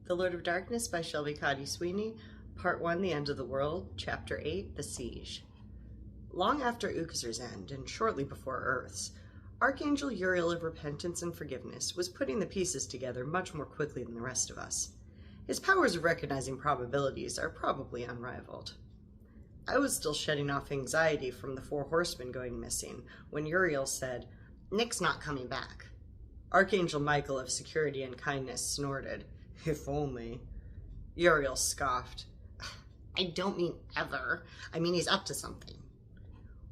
The Lord of Darkness by Shelby Cody Sweeney, Part 1, The End of the World, Chapter 8, The Siege. Long after Ukazer's end, and shortly before Earth's, Archangel Uriel of Repentance and Forgiveness was putting the pieces together much more quickly than the rest of us. His powers of recognizing probabilities are probably unrivaled. I was still shedding off anxiety from the four horsemen going missing when Uriel said, "Nick's not coming back." Archangel Michael of Security and Kindness snorted, "If only." Uriel scoffed, "I don't mean ever. I mean he's up to something."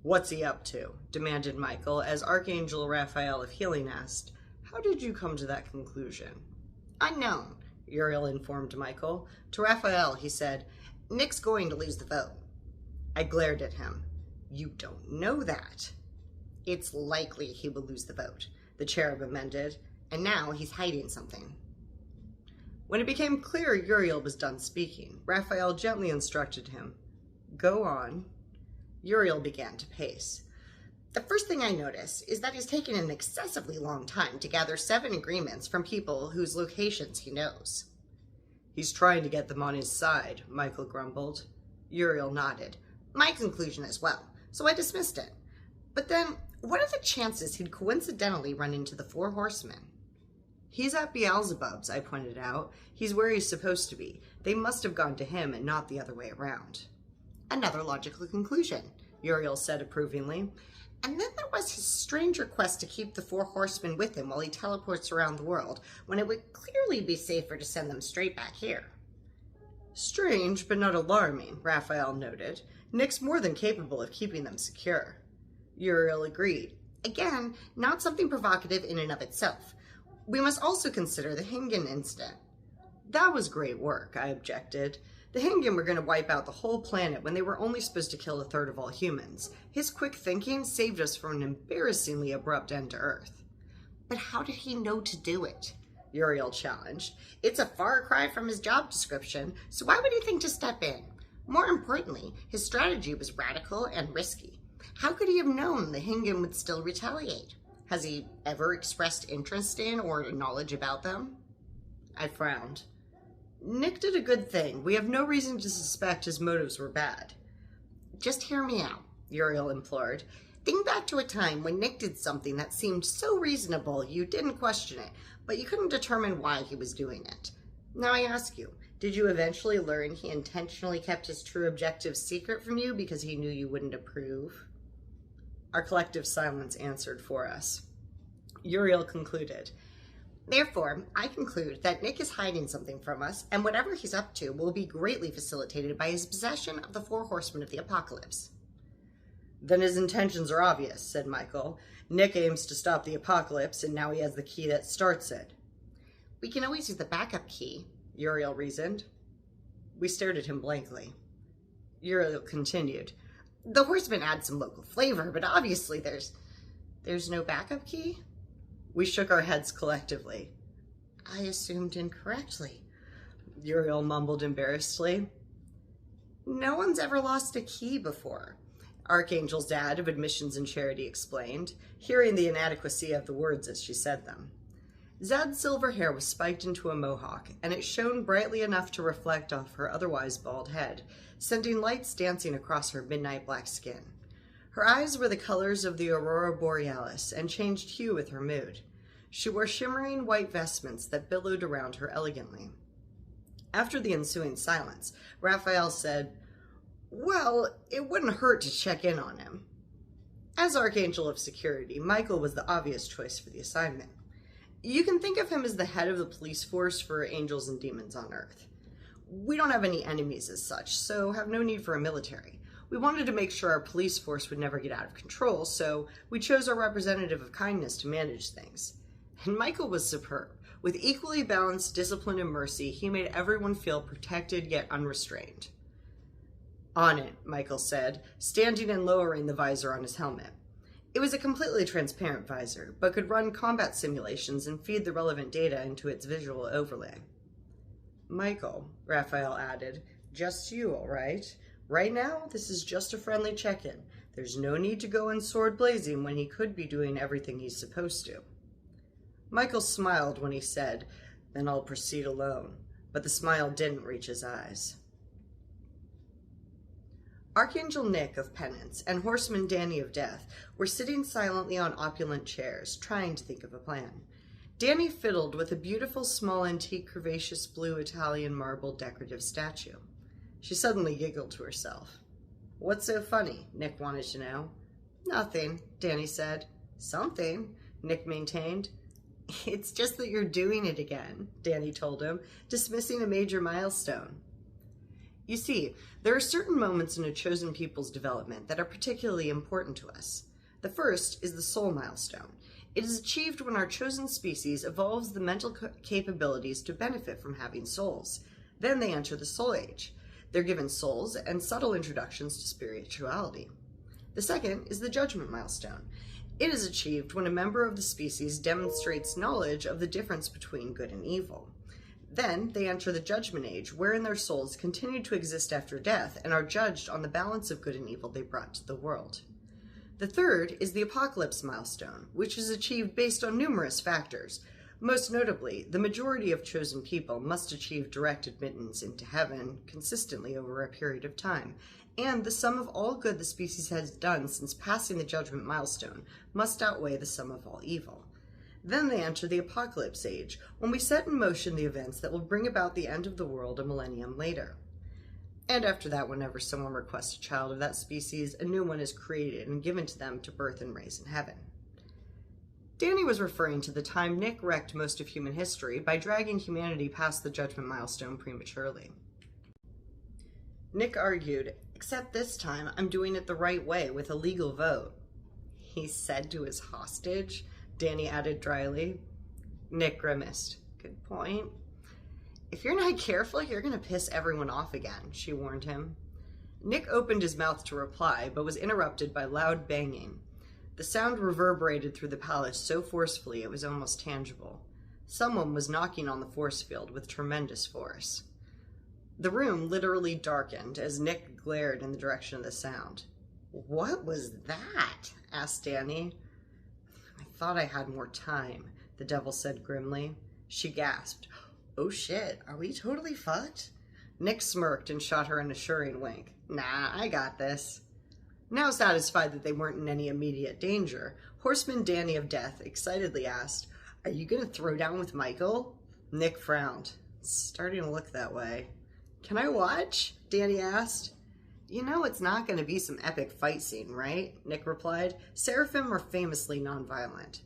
"What's he up to?" demanded Michael, as Archangel Raphael of Healing asked, "How did you come to that conclusion?" "Unknown," Uriel informed Michael. To Raphael, he said, "Nick's going to lose the vote." I glared at him. "You don't know that." "It's likely he will lose the vote," the cherub amended, "and now he's hiding something." When it became clear Uriel was done speaking, Raphael gently instructed him, "Go on." Uriel began to pace. "The first thing I notice is that he's taken an excessively long time to gather 7 agreements from people whose locations he knows." "He's trying to get them on his side," Michael grumbled. Uriel nodded. "My conclusion as well, so I dismissed it. But then, what are the chances he'd coincidentally run into the 4 horsemen? "He's at Beelzebub's," I pointed out. "He's where he's supposed to be. They must have gone to him and not the other way around." "Another logical conclusion," Uriel said approvingly. "And then there was his strange request to keep the 4 horsemen with him while he teleports around the world, when it would clearly be safer to send them straight back here." "Strange, but not alarming," Raphael noted. "Nick's more than capable of keeping them secure." Uriel agreed. "Again, not something provocative in and of itself. We must also consider the Hingen incident." "That was great work," I objected. "The Hingen were going to wipe out the whole planet when they were only supposed to kill a third of all humans. His quick thinking saved us from an embarrassingly abrupt end to Earth." "But how did he know to do it?" Uriel challenged. "It's a far cry from his job description, so why would he think to step in? More importantly, his strategy was radical and risky. How could he have known the Hingen would still retaliate? Has he ever expressed interest in or knowledge about them?" I frowned. "Nick did a good thing. We have no reason to suspect his motives were bad." "Just hear me out," Uriel implored. "Think back to a time when Nick did something that seemed so reasonable you didn't question it, but you couldn't determine why he was doing it. Now I ask you, did you eventually learn he intentionally kept his true objectives secret from you because he knew you wouldn't approve?" Our collective silence answered for us. Uriel concluded, "Therefore, I conclude that Nick is hiding something from us, and whatever he's up to will be greatly facilitated by his possession of the 4 horsemen of the apocalypse." "Then his intentions are obvious," said Michael. "Nick aims to stop the apocalypse, and now he has the key that starts it." "We can always use the backup key," Uriel reasoned. We stared at him blankly. Uriel continued, "The horsemen add some local flavor, but obviously there's no backup key?" We shook our heads collectively. "I assumed incorrectly," Uriel mumbled embarrassedly. "No one's ever lost a key before," Archangel's dad of Admissions and Charity explained, hearing the inadequacy of the words as she said them. Zad's silver hair was spiked into a mohawk, and it shone brightly enough to reflect off her otherwise bald head, sending lights dancing across her midnight black skin. Her eyes were the colors of the aurora borealis and changed hue with her mood. She wore shimmering white vestments that billowed around her elegantly. After the ensuing silence, Raphael said, "Well, it wouldn't hurt to check in on him." As Archangel of Security, Michael was the obvious choice for the assignment. You can think of him as the head of the police force for angels and demons on Earth. We don't have any enemies as such, so have no need for a military. We wanted to make sure our police force would never get out of control, so we chose our representative of kindness to manage things. And Michael was superb. With equally balanced discipline and mercy, he made everyone feel protected yet unrestrained. "On it," Michael said, standing and lowering the visor on his helmet. It was a completely transparent visor, but could run combat simulations and feed the relevant data into its visual overlay. "Michael," Raphael added, "just you, all right? Right now, this is just a friendly check-in. There's no need to go in sword blazing when he could be doing everything he's supposed to." Michael smiled when he said, "Then I'll proceed alone." but the smile didn't reach his eyes. Archangel Nick of Penance and Horseman Danny of Death were sitting silently on opulent chairs, trying to think of a plan. Danny fiddled with a beautiful small antique curvaceous blue Italian marble decorative statue. She suddenly giggled to herself. "What's so funny?" Nick wanted to know. "Nothing," Danny said. "Something," Nick maintained. "It's just that you're doing it again," Danny told him, dismissing a major milestone. You see, there are certain moments in a chosen people's development that are particularly important to us. The first is the soul milestone. It is achieved when our chosen species evolves the mental capabilities to benefit from having souls. Then they enter the soul age. They're given souls and subtle introductions to spirituality. The second is the judgment milestone. It is achieved when a member of the species demonstrates knowledge of the difference between good and evil. Then they enter the judgment age, wherein their souls continue to exist after death and are judged on the balance of good and evil they brought to the world. The third is the apocalypse milestone, which is achieved based on numerous factors. Most notably, the majority of chosen people must achieve direct admittance into heaven consistently over a period of time, and the sum of all good the species has done since passing the judgment milestone must outweigh the sum of all evil. Then they enter the apocalypse age, when we set in motion the events that will bring about the end of the world a millennium later. And after that, whenever someone requests a child of that species, a new one is created and given to them to birth and raise in heaven. Danny was referring to the time Nick wrecked most of human history by dragging humanity past the judgment milestone prematurely. Nick argued, "Except this time, I'm doing it the right way with a legal vote." "He said to his hostage," Danny added dryly. Nick grimaced. "Good point." "If you're not careful, you're going to piss everyone off again," she warned him. Nick opened his mouth to reply, but was interrupted by loud banging. The sound reverberated through the palace so forcefully it was almost tangible. Someone was knocking on the force field with tremendous force. The room literally darkened as Nick glared in the direction of the sound. "What was that?" asked Danny. "I thought I had more time," the devil said grimly. She gasped. "Oh shit, are we totally fucked?" Nick smirked and shot her an assuring wink. "Nah, I got this." Now satisfied that they weren't in any immediate danger, Horseman Danny of Death excitedly asked, "Are you going to throw down with Michael?" Nick frowned. "It's starting to look that way." "Can I watch?" Danny asked. "You know it's not going to be some epic fight scene, right?" Nick replied. "Seraphim are famously nonviolent."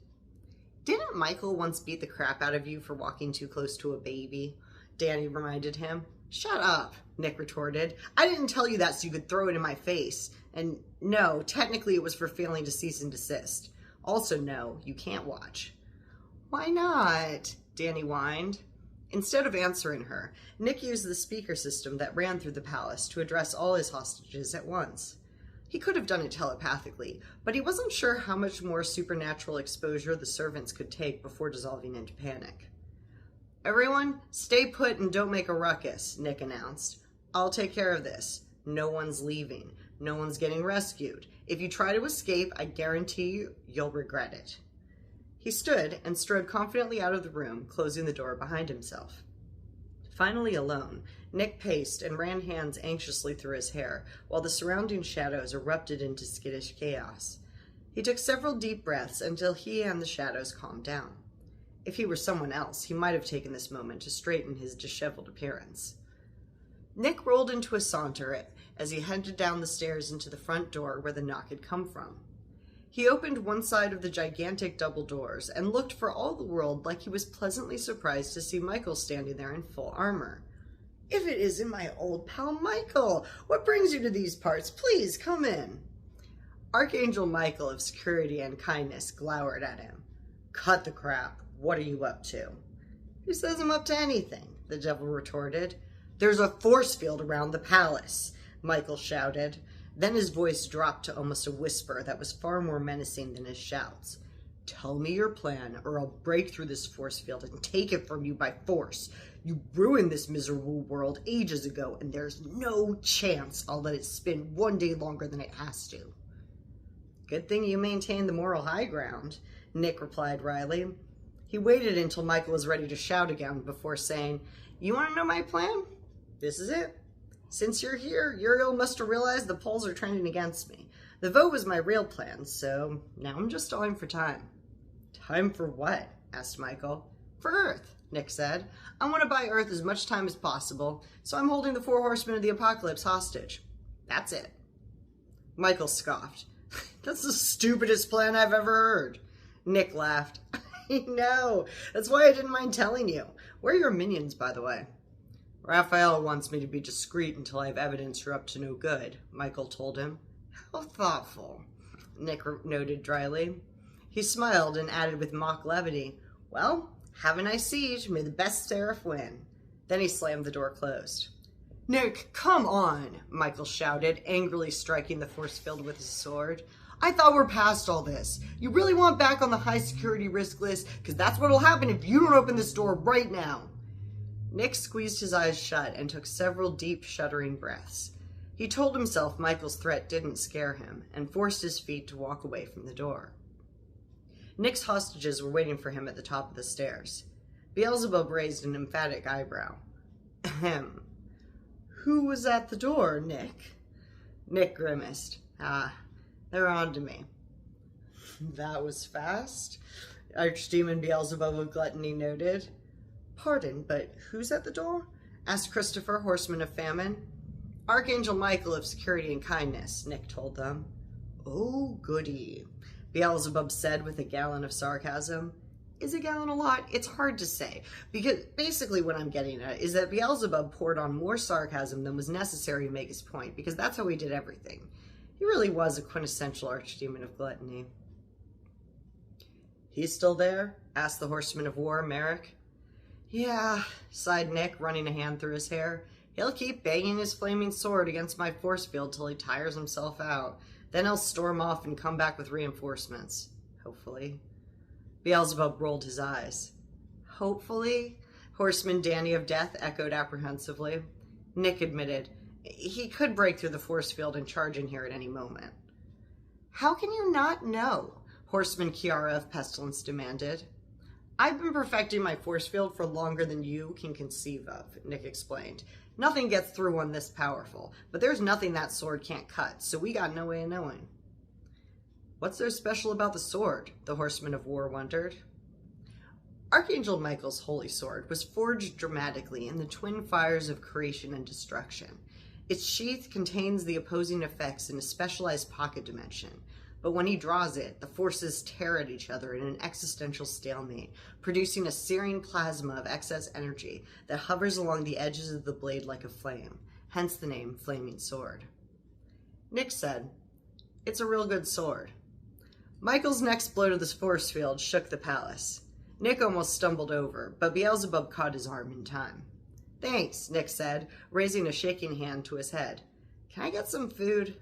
"Didn't Michael once beat the crap out of you for walking too close to a baby?" Danny reminded him. "Shut up," Nick retorted. "I didn't tell you that so you could throw it in my face. And no, technically it was for failing to cease and desist. Also no, you can't watch." "Why not?" Danny whined. Instead of answering her, Nick used the speaker system that ran through the palace to address all his hostages at once. He could have done it telepathically, but he wasn't sure how much more supernatural exposure the servants could take before dissolving into panic. "Everyone, stay put and don't make a ruckus," Nick announced. "I'll take care of this. No one's leaving. No one's getting rescued. If you try to escape, I guarantee you, you'll regret it." He stood and strode confidently out of the room, closing the door behind himself. Finally alone, Nick paced and ran hands anxiously through his hair, while the surrounding shadows erupted into skittish chaos. He took several deep breaths until he and the shadows calmed down. If he were someone else, he might have taken this moment to straighten his disheveled appearance. Nick rolled into a saunter as he headed down the stairs into the front door where the knock had come from. He opened one side of the gigantic double doors and looked for all the world like he was pleasantly surprised to see Michael standing there in full armor. "If it isn't my old pal Michael! What brings you to these parts? Please, come in." Archangel Michael of Security and Kindness glowered at him. "Cut the crap. What are you up to?" "Who says I'm up to anything?" the devil retorted. "There's a force field around the palace," Michael shouted. Then his voice dropped to almost a whisper that was far more menacing than his shouts. "Tell me your plan, or I'll break through this force field and take it from you by force. You ruined this miserable world ages ago, and there's no chance I'll let it spin one day longer than it has to." "Good thing you maintain the moral high ground," Nick replied wryly. He waited until Michael was ready to shout again before saying, "You want to know my plan? This is it. Since you're here, Uriel must have realized the polls are trending against me. The vote was my real plan, so now I'm just stalling for time." "Time for what?" asked Michael. "For Earth," Nick said. "I want to buy Earth as much time as possible, so I'm holding the 4 horsemen of the apocalypse hostage. That's it." Michael scoffed. "That's the stupidest plan I've ever heard." Nick laughed. "I know. That's why I didn't mind telling you. Where are your minions, by the way?" "Raphael wants me to be discreet until I have evidence you're up to no good," Michael told him. "How thoughtful," Nick noted dryly. He smiled and added with mock levity, "Well, have a nice siege. May the best seraph win." Then he slammed the door closed. "Nick, come on," Michael shouted, angrily striking the force field with his sword. "I thought we're past all this. You really want back on the high security risk list? Because that's what'll happen if you don't open this door right now." Nick squeezed his eyes shut and took several deep, shuddering breaths. He told himself Michael's threat didn't scare him and forced his feet to walk away from the door. Nick's hostages were waiting for him at the top of the stairs. Beelzebub raised an emphatic eyebrow. "Ahem. Who was at the door, Nick?" Nick grimaced. They're on to me." "That was fast," Archdemon Beelzebub of Gluttony noted. "Pardon, but who's at the door?" asked Christopher, Horseman of Famine. "Archangel Michael of Security and Kindness," Nick told them. "Oh, goody," Beelzebub said with a gallon of sarcasm. Is a gallon a lot? It's hard to say, because basically what I'm getting at is that Beelzebub poured on more sarcasm than was necessary to make his point, because that's how he did everything. He really was a quintessential Archdemon of Gluttony. "He's still there?" asked the Horseman of War, Merrick. "Yeah," sighed Nick, running a hand through his hair. "He'll keep banging his flaming sword against my force field till he tires himself out. Then he'll storm off and come back with reinforcements. Hopefully." Beelzebub rolled his eyes. "Hopefully?" Horseman Danny of Death echoed apprehensively. Nick admitted, "He could break through the force field and charge in here at any moment." "How can you not know?" Horseman Kiara of Pestilence demanded. "I've been perfecting my force field for longer than you can conceive of," Nick explained. "Nothing gets through one this powerful, but there's nothing that sword can't cut, so we got no way of knowing." "What's there special about the sword?" the Horseman of War wondered. Archangel Michael's holy sword was forged dramatically in the twin fires of creation and destruction. Its sheath contains the opposing effects in a specialized pocket dimension, but when he draws it, the forces tear at each other in an existential stalemate, producing a searing plasma of excess energy that hovers along the edges of the blade like a flame, hence the name Flaming Sword. Nick said, "It's a real good sword." Michael's next blow to the force field shook the palace. Nick almost stumbled over, but Beelzebub caught his arm in time. "Thanks," Nick said, raising a shaking hand to his head. "Can I get some food?"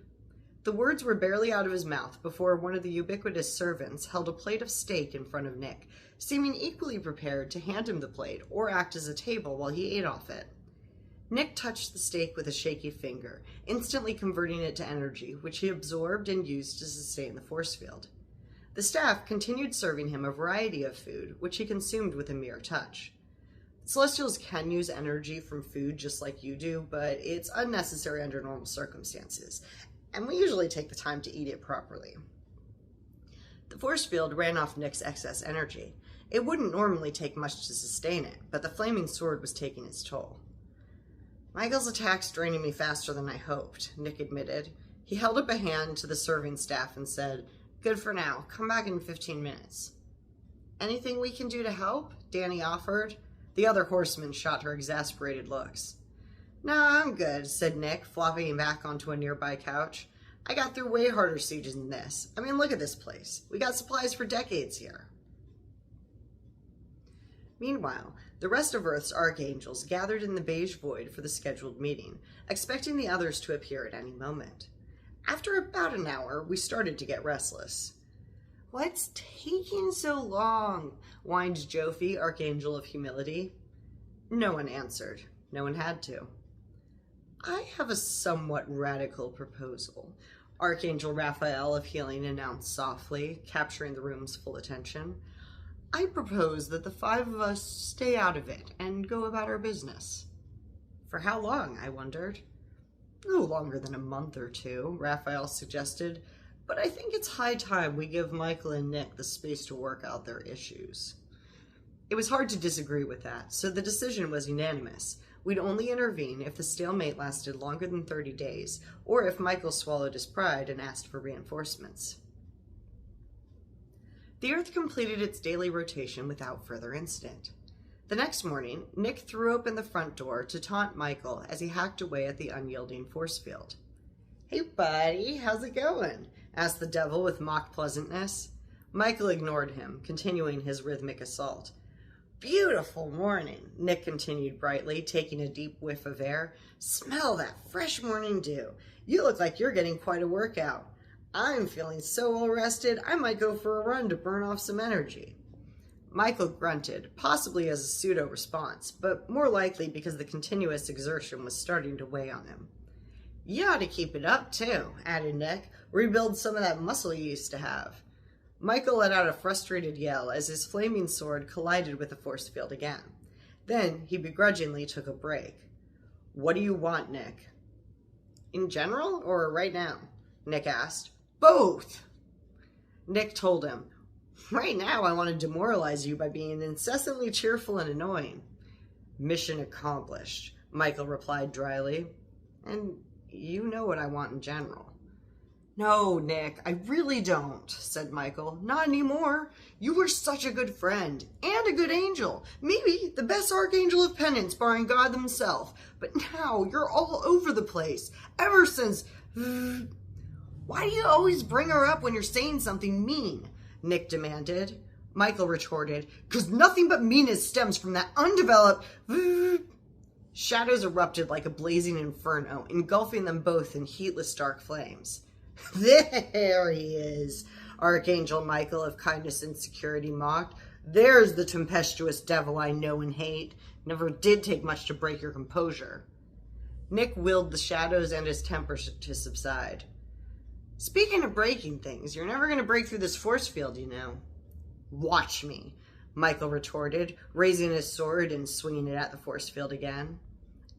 The words were barely out of his mouth before one of the ubiquitous servants held a plate of steak in front of Nick, seeming equally prepared to hand him the plate or act as a table while he ate off it. Nick touched the steak with a shaky finger, instantly converting it to energy, which he absorbed and used to sustain the force field. The staff continued serving him a variety of food, which he consumed with a mere touch. Celestials can use energy from food just like you do, but it's unnecessary under normal circumstances, and we usually take the time to eat it properly. The force field ran off Nick's excess energy. It wouldn't normally take much to sustain it, but the flaming sword was taking its toll. "Michael's attack's draining me faster than I hoped," Nick admitted. He held up a hand to the serving staff and said, "Good for now. Come back in 15 minutes. "Anything we can do to help?" Danny offered. The other horsemen shot her exasperated looks. "Nah, I'm good," said Nick, flopping back onto a nearby couch. "I got through way harder sieges than this. I mean, look at this place. We got supplies for decades here." Meanwhile, the rest of Earth's archangels gathered in the beige void for the scheduled meeting, expecting the others to appear at any moment. After about an hour, we started to get restless. "What's taking so long?" whined Jophi, Archangel of Humility. No one answered. No one had to. "I have a somewhat radical proposal," Archangel Raphael of Healing announced softly, capturing the room's full attention. I propose that the five of us stay out of it and go about our business. For how long, I wondered. No longer than a month or two, Raphael suggested, but I think it's high time we give Michael and Nick the space to work out their issues. It was hard to disagree with that, so the decision was unanimous. We'd only intervene if the stalemate lasted longer than 30 days, or if Michael swallowed his pride and asked for reinforcements. The Earth completed its daily rotation without further incident. The next morning, Nick threw open the front door to taunt Michael as he hacked away at the unyielding force field. "Hey, buddy, how's it going?" asked the devil with mock pleasantness. Michael ignored him, continuing his rhythmic assault. "Beautiful morning," Nick continued brightly, taking a deep whiff of air. "Smell that fresh morning dew. You look like you're getting quite a workout. I'm feeling so well rested, I might go for a run to burn off some energy." Michael grunted, possibly as a pseudo-response, but more likely because the continuous exertion was starting to weigh on him. "You ought to keep it up, too," added Nick. "Rebuild some of that muscle you used to have." Michael let out a frustrated yell as his flaming sword collided with the force field again. Then he begrudgingly took a break. "What do you want, Nick?" "In general, or right now?" Nick asked. "Both!" Nick told him. "Right now I want to demoralize you by being incessantly cheerful and annoying." "Mission accomplished," Michael replied dryly. "And you know what I want in general." "No, Nick, I really don't," said Michael. "Not anymore. You were such a good friend, and a good angel. Maybe the best archangel of penance, barring God himself. But now you're all over the place, ever since... Why do you always bring her up when you're saying something mean?" Nick demanded. Michael retorted, "'Cause nothing but meanness stems from that undeveloped... Shadows erupted like a blazing inferno, engulfing them both in heatless dark flames. "There he is," Archangel Michael of Kindness and Security mocked. "There's the tempestuous devil I know and hate. Never did take much to break your composure." Nick willed the shadows and his temper to subside. "Speaking of breaking things, you're never going to break through this force field, you know." "Watch me," Michael retorted, raising his sword and swinging it at the force field again.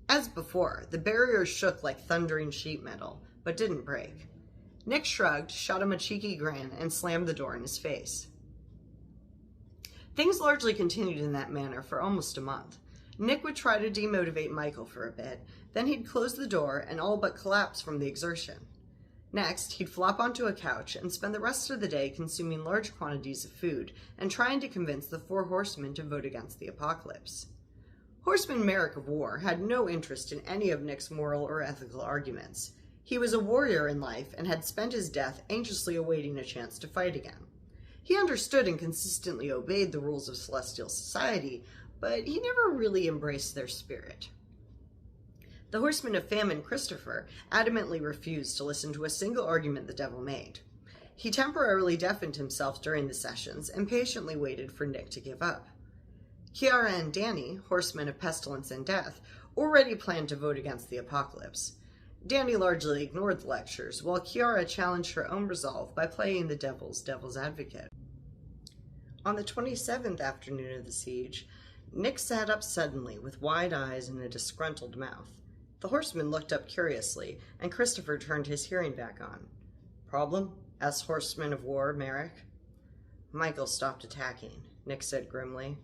As before, the barrier shook like thundering sheet metal, but didn't break. Nick shrugged, shot him a cheeky grin, and slammed the door in his face. Things largely continued in that manner for almost a month. Nick would try to demotivate Michael for a bit, then he'd close the door and all but collapse from the exertion. Next, he'd flop onto a couch and spend the rest of the day consuming large quantities of food and trying to convince the four horsemen to vote against the apocalypse. Horseman Merrick of War had no interest in any of Nick's moral or ethical arguments. He was a warrior in life and had spent his death anxiously awaiting a chance to fight again. He understood and consistently obeyed the rules of celestial society, but he never really embraced their spirit. The horseman of famine, Christopher, adamantly refused to listen to a single argument the devil made. He temporarily deafened himself during the sessions and patiently waited for Nick to give up. Kiara and Danny, horsemen of pestilence and death, already planned to vote against the apocalypse. Danny largely ignored the lectures, while Kiara challenged her own resolve by playing the devil's advocate. On the 27th afternoon of the siege, Nick sat up suddenly with wide eyes and a disgruntled mouth. The horseman looked up curiously, and Christopher turned his hearing back on. "Problem?" asked Horseman of War Merrick. "Michael stopped attacking," Nick said grimly.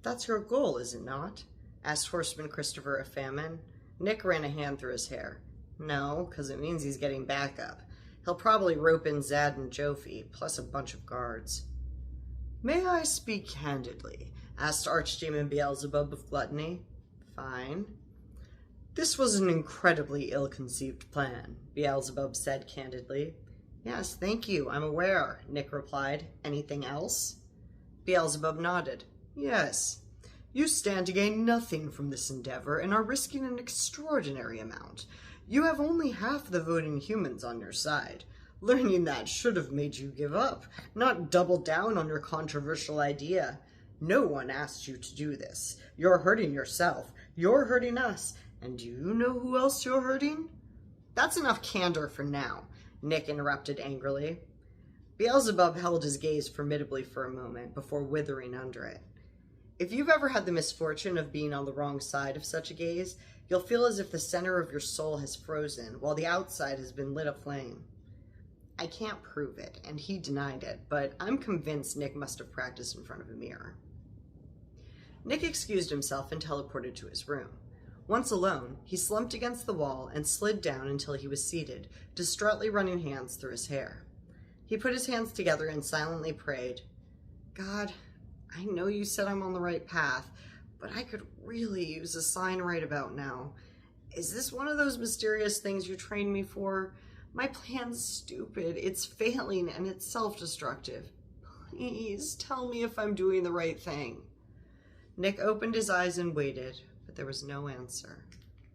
"That's your goal, is it not?" asked Horseman Christopher of Famine. Nick ran a hand through his hair. "No, 'cause it means he's getting backup. He'll probably rope in Zad and Jofi, plus a bunch of guards." "May I speak candidly?" asked Archdemon Beelzebub of Gluttony. "Fine." "This was an incredibly ill-conceived plan," Beelzebub said candidly. "Yes, thank you, I'm aware," Nick replied. "Anything else?" Beelzebub nodded. "Yes. You stand to gain nothing from this endeavor and are risking an extraordinary amount. You have only half the voting humans on your side. Learning that should have made you give up, not double down on your controversial idea. No one asked you to do this. You're hurting yourself. You're hurting us. And do you know who else you're hurting?" "That's enough candor for now," Nick interrupted angrily. Beelzebub held his gaze formidably for a moment before withering under it. If you've ever had the misfortune of being on the wrong side of such a gaze, you'll feel as if the center of your soul has frozen while the outside has been lit aflame. I can't prove it, and he denied it, but I'm convinced Nick must have practiced in front of a mirror. Nick excused himself and teleported to his room. Once alone, he slumped against the wall and slid down until he was seated, distraughtly running hands through his hair. He put his hands together and silently prayed, God, I know you said I'm on the right path, but I could really use a sign right about now. Is this one of those mysterious things you trained me for? My plan's stupid, it's failing, and it's self-destructive. Please tell me if I'm doing the right thing. Nick opened his eyes and waited, but there was no answer.